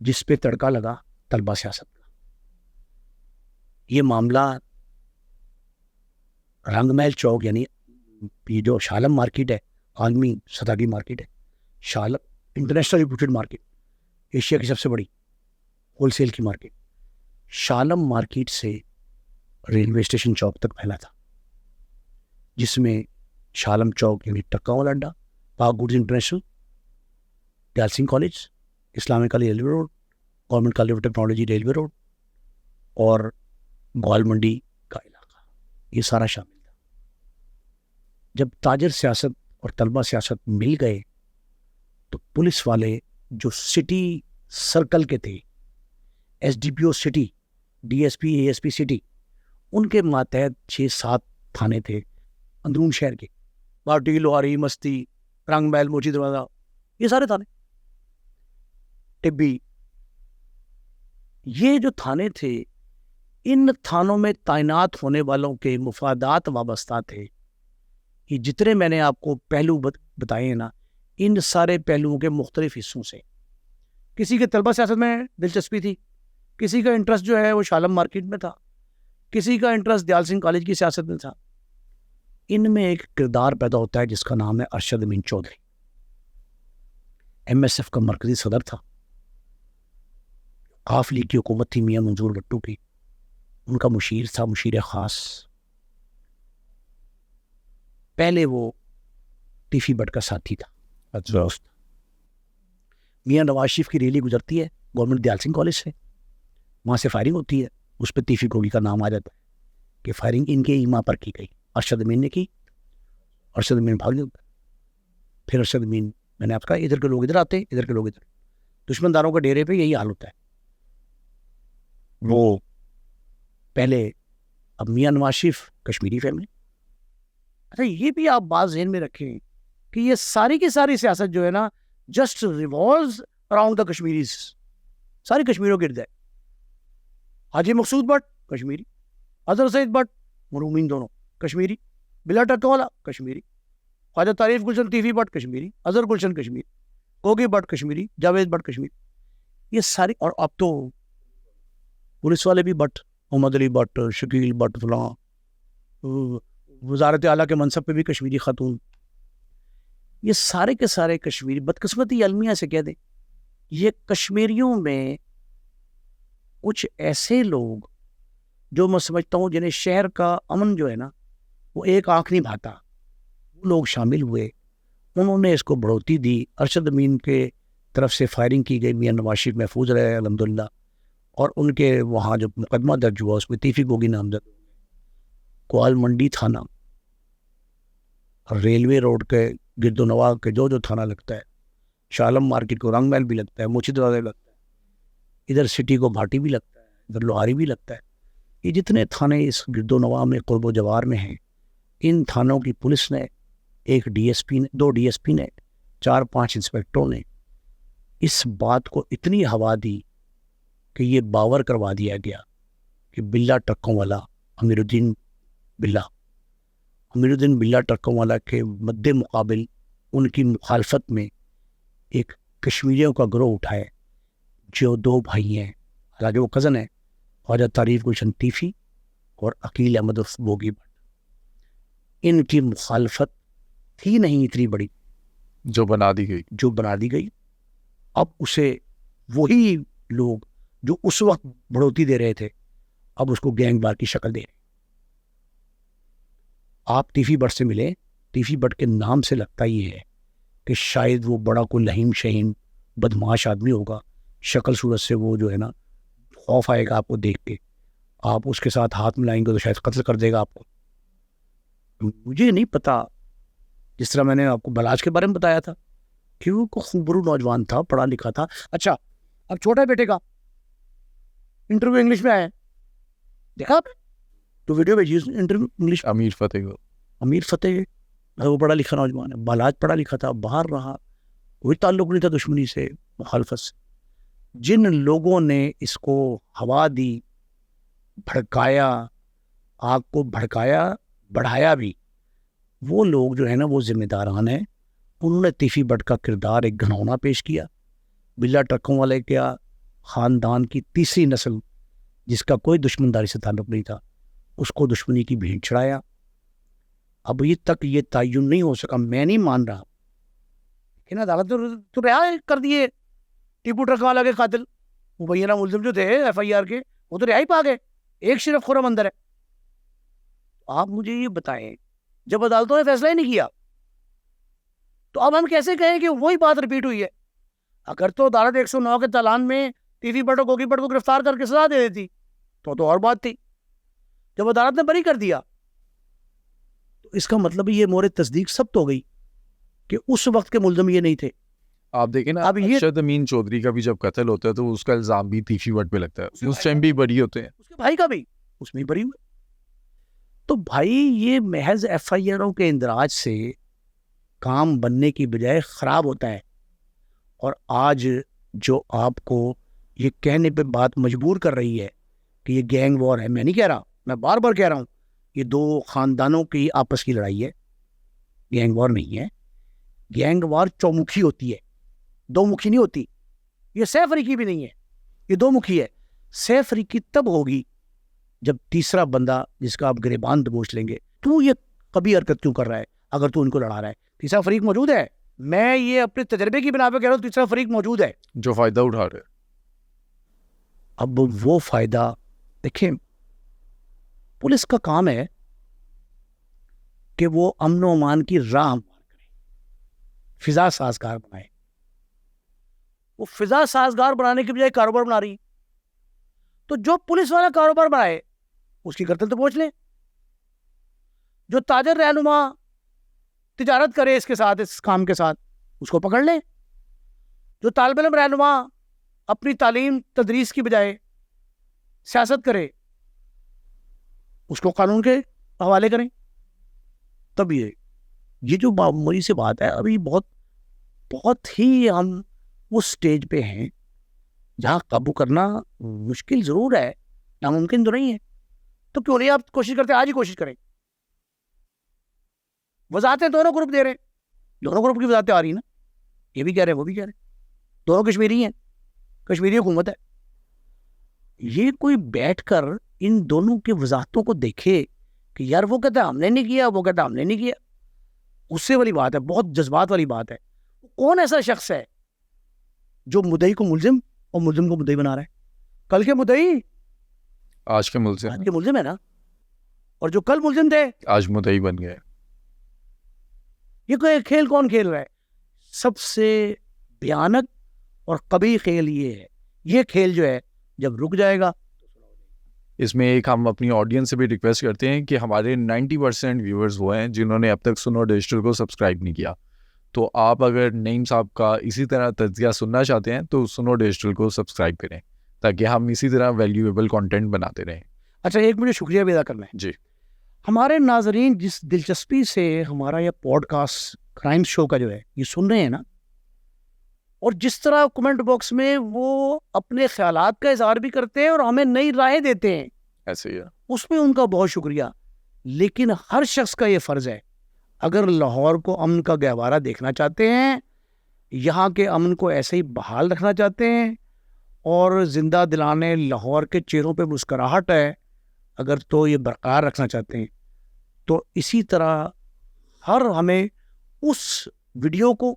جس پہ تڑکا لگا طلبہ سیاست کا۔ یہ معاملہ رنگ محل چوک، یعنی یہ جو شالم مارکیٹ ہے، عالمی سطح کی مارکیٹ ہے، شالم انٹرنیشنل ریپوٹیڈ مارکیٹ، ایشیا کی سب سے بڑی ہول سیل کی مارکیٹ، شالم مارکیٹ سے ریلوے اسٹیشن چوک تک پھیلا تھا، جس میں شالم چوک یعنی ٹکا والا اڈا، Pak goods international, Dyal Singh college, Islamic college railway road, government college of technology railway road, اور گوال منڈی کا علاقہ، یہ سارا شامل تھا۔ جب تاجر سیاست اور طلبہ سیاست مل گئے تو پولیس والے جو سٹی سرکل کے تھے، S D P O city, D S P, A S P city, ان کے ماتحت 6-7 تھانے تھے اندرون شہر کے، باٹی، لوہاری، مستی، رنگ محل، موچی دروازہ، یہ سارے تھانے، ٹبی، یہ جو تھانے تھے، ان تھانوں میں تعینات ہونے والوں کے مفادات وابستہ تھے۔ یہ جتنے میں نے آپ کو پہلو بتائے ہیں نا، ان سارے پہلوؤں کے مختلف حصوں سے کسی کے طلبہ سیاست میں دلچسپی تھی, کسی کا انٹرسٹ جو ہے وہ شالم مارکیٹ میں تھا, کسی کا انٹرسٹ دیال سنگھ کالج کی سیاست میں تھا. ان میں ایک کردار پیدا ہوتا ہے جس کا نام ہے ارشد امین چودھری. ایم ایس ایف کا مرکزی صدر تھا, قاف لیگ کی حکومت تھی میاں منظور بھٹو کی, ان کا مشیر تھا, مشیر خاص. پہلے وہ ٹیفی بٹ کا ساتھی تھا, دوست. میاں نواز شریف کی ریلی گزرتی ہے گورنمنٹ دیال سنگھ کالج سے, وہاں سے فائرنگ ہوتی ہے, اس پہ تیفی گوگی کا نام آ جاتا ہے کہ فائرنگ ان کے ایما پر کی گئی. ارشد امین نے کی, ارشد امین بھاگ جاتا ہے. پھر ارشد امین, میں نے آپ کہا ادھر کے لوگ ادھر آتے ہیں, ادھر کے لوگ ادھر. دشمنداروں کے ڈیرے پہ یہی حال ہوتا ہے. وہ پہلے, اب میاں نواز شریف کشمیری فیملی. اچھا یہ بھی آپ بات ذہن میں رکھیں کہ یہ ساری کی ساری سیاست جو ہے نا just revolves around the Kashmiris, ساری کشمیروں کے گرد ہے. حاجی مقصود بٹ کشمیری, اظہر سعید بٹ مرحومین دونوں کشمیری, بلا ٹکا والا کشمیری, خواجہ تعریف گلشن تیفی بٹ کشمیری, اظہر گلشن کشمیری, گوگی بٹ کشمیری, جاوید بٹ کشمیری. یہ ساری, اور اب تو پولیس والے بھی بٹ, محمد علی بٹ, شکیل بٹ, فلاں, وزارت اعلیٰ کے منصب پہ بھی کشمیری خاتون. یہ سارے کے سارے کشمیری. بدقسمتی المیہ سے کہہ دیں, یہ کشمیریوں میں کچھ ایسے لوگ جو میں سمجھتا ہوں جنہیں شہر کا امن جو ہے نا وہ ایک آنکھ نہیں بھاتا, وہ لوگ شامل ہوئے, انہوں نے اس کو بڑھوتی دی. ارشد امین کے طرف سے فائرنگ کی گئی, میاں نواز شریف محفوظ رہے الحمدللہ, اور ان کے وہاں جو مقدمہ درج ہوا اس میں تیفی گوگی نامزد. کوال منڈی تھانہ, ریلوے روڈ کے گرد و نواح کے جو تھانہ لگتا ہے, شالم مارکیٹ کو رنگ محل بھی لگتا ہے, موچی دروازے لگتا ہے, ادھر سٹی کو بھاٹی بھی لگتا ہے, ادھر لوہاری بھی لگتا ہے. یہ جتنے تھانے اس گرد و نواح میں قرب و جوار میں ہیں, ان تھانوں کی پولیس نے, ایک ڈی ایس پی نے, 2 ڈی ایس پی نے, 4-5 انسپیکٹروں نے اس بات کو اتنی ہوا دی کہ یہ باور کروا دیا گیا کہ بلا ٹرکوں والا امیر الدین بلا ٹرکوں والا کے مد مقابل ان کی مخالفت میں ایک کشمیریوں کا گروہ اٹھائے جو 2 بھائی ہیں, حالانکہ وہ کزن ہیں, خواجہ تعریف گلشن تیفی اور عقیل احمد گوگی بٹ. ان کی مخالفت تھی نہیں اتنی بڑی جو بنا دی گئی. اب اسے وہی لوگ جو اس وقت بڑھوتی دے رہے تھے اب اس کو گینگ وار کی شکل دے رہے. آپ تیفی بٹ سے ملے, تیفی بٹ کے نام سے لگتا یہ ہے کہ شاید وہ بڑا کوئی لہیم شہیم بدماش آدمی ہوگا, شکل صورت سے وہ جو ہے نا خوف آئے گا آپ کو دیکھ کے, آپ اس کے ساتھ ہاتھ ملائیں گے تو شاید قتل کر دے گا آپ کو. مجھے نہیں پتا, جس طرح میں نے آپ کو بلاج کے بارے میں بتایا تھا کہ وہ خوبرو نوجوان تھا, پڑھا لکھا تھا. اچھا اب چھوٹا بیٹے کا انٹرویو انگلش میں آیا, دیکھا آپ تو ویڈیو بھیجی انٹرویو انگلش. امیر فتح وہ پڑھا لکھا نوجوان ہے, بلاج پڑھا لکھا تھا, باہر رہا, کوئی تعلق نہیں تھا دشمنی سے, مخالفت سے. جن لوگوں نے اس کو ہوا دی, بھڑکایا, آگ کو بھڑکایا, بڑھایا بھی, وہ لوگ جو ہے نا وہ ذمہ داران ہیں. انہوں نے تیفی بٹ کا کردار ایک گھنونا پیش کیا. بلا ٹرکوں والے کیا خاندان کی تیسری نسل جس کا کوئی دشمنداری سے تعلق نہیں تھا, اس کو دشمنی کی بھینٹ چڑھایا. اب یہ تک یہ تعین نہیں ہو سکا, میں نہیں مان رہا کہ عدالت تو رہا کر دیے ٹیپو ٹرک والا کے قاتل, مبینہ ملزم جو تھے ایف آئی آر کے, وہ تو رہائی پا گئے, ایک شرف خورم اندر ہے. آپ مجھے یہ بتائیں, جب عدالتوں نے فیصلہ ہی نہیں کیا تو اب ہم کیسے کہیں کہ وہی بات رپیٹ ہوئی ہے؟ اگر تو عدالت 109 کے چالان میں تیفی بٹ اور گوگی بٹ کو گرفتار کر کے سزا دے دیتی تو اور بات تھی. جب عدالت نے بری کر دیا تو اس کا مطلب یہ مورد تصدیق ثبت ہو گئی کہ اس وقت کے ملزم یہ نہیں تھے. آپ دیکھیں نا, ارشد امین چودھری کا بھی جب قتل ہوتا ہے تو اس کا الزام بھی تیفی بٹ پہ لگتا ہے, اس ٹائم بھی بری ہوتے ہیں, اس کے بھائی کا بھی اس میں بری ہوئے. تو بھائی یہ محض ایف آئی آروں کے اندراج سے کام بننے کی بجائے خراب ہوتا ہے. اور آج جو آپ کو یہ کہنے پہ بات مجبور کر رہی ہے کہ یہ گینگ وار ہے, میں نہیں کہہ رہا, میں بار بار کہہ رہا ہوں یہ 2 خاندانوں کی آپس کی لڑائی ہے, گینگ وار نہیں ہے. گینگ وار چومکھی ہوتی ہے, 2 مکھی نہیں ہوتی. یہ سہ فریقی بھی نہیں ہے, یہ دو مکھی ہے. سہ فریقی تب ہوگی جب تیسرا بندہ جس کا آپ گریبان دبوچ لیں گے, تو یہ کبھی حرکت کیوں کر رہا ہے اگر تو ان کو لڑا رہا ہے. تیسرا فریق موجود ہے, میں یہ اپنے تجربے کی بنا پہ کہہ رہا ہوں, تیسرا فریق موجود ہے جو فائدہ اٹھا رہے. اب وہ فائدہ دیکھیں, پولیس کا کام ہے کہ وہ امن و امان کی راہ ہموار کرے, فضا سازگار بنائے. وہ فضا سازگار بنانے کے بجائے کاروبار بنا رہی. تو جو پولیس والا کاروبار بنائے اس کی گردن تو پہنچ لے. جو تاجر رہنما تجارت کرے اس کے ساتھ, اس کام کے ساتھ, اس کو پکڑ لیں. جو طالب علم رہنما اپنی تعلیم تدریس کی بجائے سیاست کرے اس کو قانون کے حوالے کریں. تب یہ جو معمولی سی بات ہے, ابھی بہت ہی ہم اس سٹیج پہ ہیں جہاں قابو کرنا مشکل ضرور ہے, ناممکن تو نہیں ہے. تو کیوں نہیں آپ کوشش کرتے, آج ہی کوشش کریں. وضاحتیں دونوں گروپ دے رہے ہیں, دونوں گروپ کی وضاحتیں آ رہی ہیں نا, یہ بھی کہہ رہے ہیں وہ بھی کہہ رہے ہیں, دونوں کشمیری ہیں, کشمیری حکومت ہے. یہ کوئی بیٹھ کر ان دونوں کی وضاحتوں کو دیکھے کہ یار وہ کہتا ہے ہم نے نہیں کیا, وہ کہتا ہے ہم نے نہیں کیا. غصے والی بات ہے, بہت جذبات والی بات ہے. کون ایسا شخص ہے جو مدعی کو ملزم اور ملزم کو مدعی بنا رہا ہے؟ کل کے مدعی آج کے ملزم ہے نا, اور جو کل ملزم تھے آج مدعی بن گئے. یہ کوئی کھیل کون کھیل رہا ہے؟ سب سے بھیانک اور قبیح کھیل یہ ہے. یہ کھیل جو ہے جب رک جائے گا, اس میں ایک ہم اپنی آڈینس سے بھی ریکویسٹ کرتے ہیں کہ ہمارے 90% ویورز وہ ہیں جنہوں نے اب تک سنو ڈیجیٹل کو سبسکرائب نہیں کیا. تو آپ اگر نعیم صاحب کا اسی طرح تجزیہ سننا چاہتے ہیں تو سنو ڈیجیٹل کو سبسکرائب کریں تاکہ ہم اسی طرح ویلیویبل کانٹینٹ بناتے رہیں. اچھا ایک مجھے شکریہ بھی ادا کرنا ہے. جی, ہمارے ناظرین جس دلچسپی سے ہمارا یہ پوڈ کاسٹ کرائم شو کا جو ہے یہ سن رہے ہیں نا, اور جس طرح کمنٹ باکس میں وہ اپنے خیالات کا اظہار بھی کرتے ہیں اور ہمیں نئی رائے دیتے ہیں, ایسے ہی ہے, اس میں ان کا بہت شکریہ. لیکن ہر شخص کا یہ فرض ہے, اگر لاہور کو امن کا گہوارہ دیکھنا چاہتے ہیں, یہاں کے امن کو ایسے ہی بحال رکھنا چاہتے ہیں اور زندہ دلانے لاہور کے چہروں پہ مسکراہٹ ہے اگر تو یہ برقرار رکھنا چاہتے ہیں, تو اسی طرح ہمیں اس ویڈیو کو,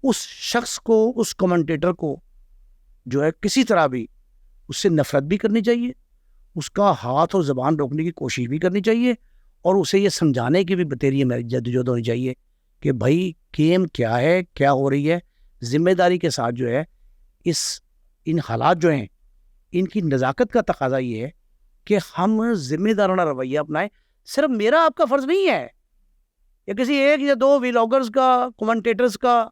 اس شخص کو, اس کمنٹیٹر کو جو ہے کسی طرح بھی اس سے نفرت بھی کرنی چاہیے, اس کا ہاتھ اور زبان روکنے کی کوشش بھی کرنی چاہیے, اور اسے یہ سمجھانے کی بھی بتیری جدوجہد ہونی چاہیے کہ بھائی گیم کیا ہے, کیا ہو رہی ہے. ذمہ داری کے ساتھ جو ہے ان حالات جو ہیں ان کی نزاکت کا تقاضا یہ ہے کہ ہم ذمہ دارانہ رویہ اپنائیں. صرف میرا آپ کا فرض نہیں ہے, یا کسی ایک یا دو ویلاگرز کا, کمنٹیٹرز کا,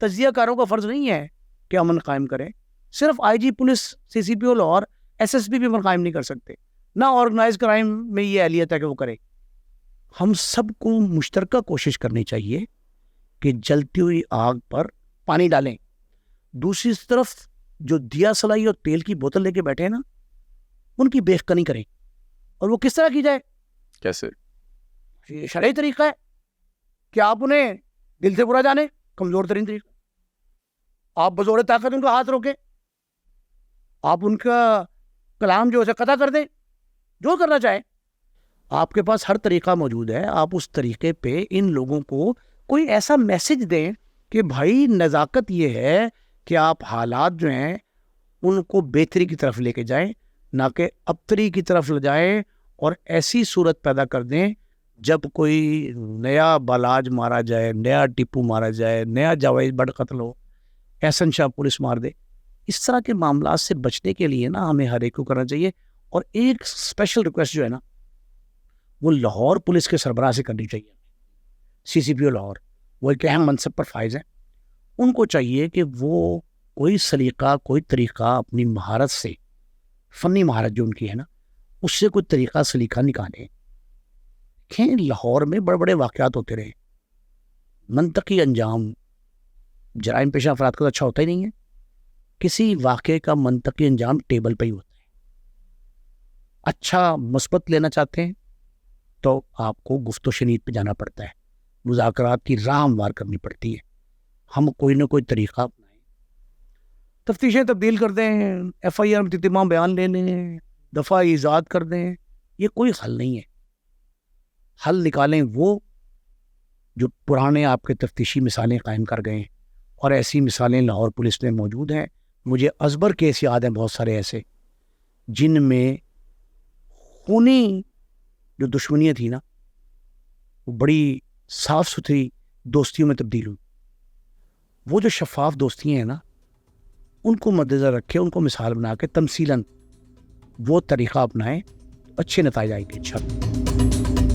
تجزیہ کاروں کا فرض نہیں ہے کہ امن قائم کریں. صرف آئی جی پولیس, سی سی پی او لاہور, ایس ایس پی بھی امن قائم نہیں کر سکتے, نہ آرگنائز کرائم میں یہ اہلیت ہے کہ وہ کرے. ہم سب کو مشترکہ کوشش کرنی چاہیے کہ جلتی ہوئی آگ پر پانی ڈالیں. دوسری طرف جو دیا سلائی اور تیل کی بوتل لے کے بیٹھے ہیں نا, ان کی بےخکنی کریں. اور وہ کس طرح کی جائے؟ کیسے؟ یہ شرعی طریقہ ہے کہ آپ انہیں دل سے برا جانے, کمزور ترین طریقہ. آپ بزور طاقت ان کا ہاتھ روکیں, آپ ان کا کلام جو اسے قطع کر دیں, جو کرنا چاہیں. آپ کے پاس ہر طریقہ موجود ہے, آپ اس طریقے پہ ان لوگوں کو کوئی ایسا میسج دیں کہ بھائی نزاکت یہ ہے کہ آپ حالات جو ہیں ان کو بہتری کی طرف لے کے جائیں, نہ کہ ابتری کی طرف لے جائیں, اور ایسی صورت پیدا کر دیں جب کوئی نیا بالاج مارا جائے, نیا ٹیپو مارا جائے, نیا جاوید بٹ قتل ہو, احسن شاہ پولیس مار دے. اس طرح کے معاملات سے بچنے کے لیے نا ہمیں ہر ایک کو کرنا چاہیے. اور ایک اسپیشل ریکویسٹ جو ہے نا وہ لاہور پولیس کے سربراہ سے کرنی چاہیے. سی سی پی او لاہور وہ ایک اہم منصب پر فائز ہیں, ان کو چاہیے کہ وہ کوئی سلیقہ, کوئی طریقہ اپنی مہارت سے, فنی مہارت جو ان کی ہے نا, اس سے کوئی طریقہ سلیقہ نکالیں. دیکھیں لاہور میں بڑے بڑے واقعات ہوتے رہے, منطقی انجام جرائم پیشہ افراد کا تو اچھا ہوتا ہی نہیں ہے. کسی واقعے کا منطقی انجام ٹیبل پہ ہی ہوتا ہے. اچھا مثبت لینا چاہتے ہیں تو آپ کو گفت و شنید پہ جانا پڑتا ہے, مذاکرات کی راہ ہموار کرنی پڑتی ہے. ہم کوئی نہ کوئی طریقہ اپنائیں. تفتیشیں تبدیل کر دیں, ایف آئی آر میں تمام بیان لے لیں, دفعہ ایجاد کر دیں, یہ کوئی حل نہیں ہے. حل نکالیں وہ جو پرانے آپ کے تفتیشی مثالیں قائم کر گئے ہیں, اور ایسی مثالیں لاہور پولیس میں موجود ہیں. مجھے ازبر کیس یاد ہیں بہت سارے ایسے جن میں خونی جو دشمنیاں تھی نا وہ بڑی صاف ستھری دوستیوں میں تبدیل ہوئی. وہ جو شفاف دوستیاں ہیں نا ان کو مد نظر رکھے, ان کو مثال بنا کے تمثیلاً وہ طریقہ اپنائیں, اچھے نتائج آئیں گے انشاءاللہ.